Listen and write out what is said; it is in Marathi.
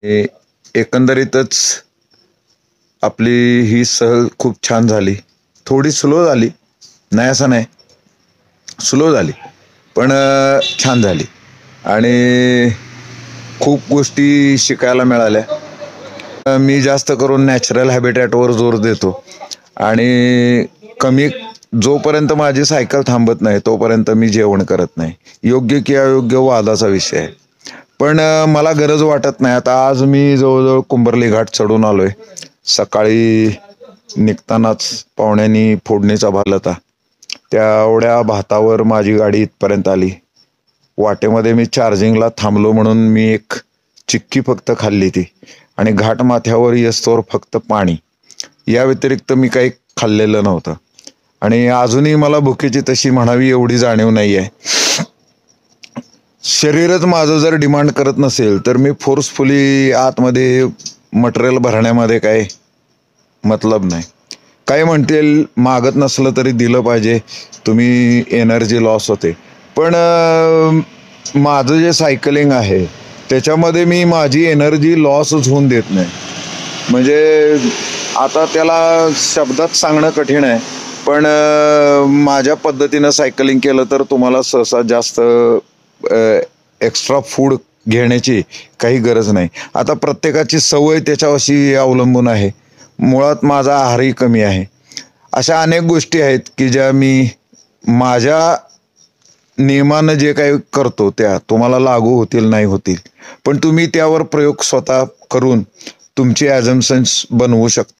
एकंदरीतच आपली ही सहल खूप छान झाली. थोडी स्लो झाली, नाही असं नाही, स्लो झाली पण छान झाली आणि खूप गोष्टी शिकायला मिळाल्या. मी जास्त करून नॅचरल हॅबिटॅटवर जोर देतो आणि जोपर्यंत माझी सायकल थांबत नाही तोपर्यंत मी जेवण करत नाही. योग्य की अयोग्य वादाचा विषय आहे, पण मला गरज वाटत नाही. आता आज मी जवळजवळ कुंभर्ली घाट चढून आलोय. सकाळी निघतानाच पाहुण्यांनी फोडणीचा भात होता, त्या एवढ्या भातावर माझी गाडी इथपर्यंत आली. वाटेमध्ये मी चार्जिंगला थांबलो म्हणून मी एक चिक्की फक्त खाल्ली ती, आणि घाट माथ्यावर येस्तोवर फक्त पाणी, या व्यतिरिक्त मी काही खाल्लेलं नव्हतं. आणि अजूनही मला भुकेची तशी म्हणावी एवढी जाणीव नाही आहे. शरीरच माझं जर डिमांड करत नसेल तर मी फोर्सफुली आतमध्ये मटेरियल भरण्यामध्ये काय मतलब नाही. काही म्हणतील मागत नसलं तरी दिलं पाहिजे, तुम्ही एनर्जी लॉस होते. पण माझं जे सायकलिंग आहे त्याच्यामध्ये मी माझी एनर्जी लॉसच होऊन देत नाही. म्हणजे आता त्याला शब्दात सांगणं कठीण आहे, पण माझ्या पद्धतीनं सायकलिंग केलं तर तुम्हाला सहसा जास्त एक्स्ट्रा फूड घेण्याची काही गरज नाही. आता प्रत्येकाची सवय त्याच्यावरशी अवलंबून आहे. मुळात माझा आहारही कमी आहे. अशा अनेक गोष्टी आहेत की ज्या मी माझ्या नियमानं जे काही करतो त्या तुम्हाला लागू होतील नाही होतील, पण तुम्ही त्यावर प्रयोग स्वतः करून तुमची ॲझम्पशन्स बनवू शकता.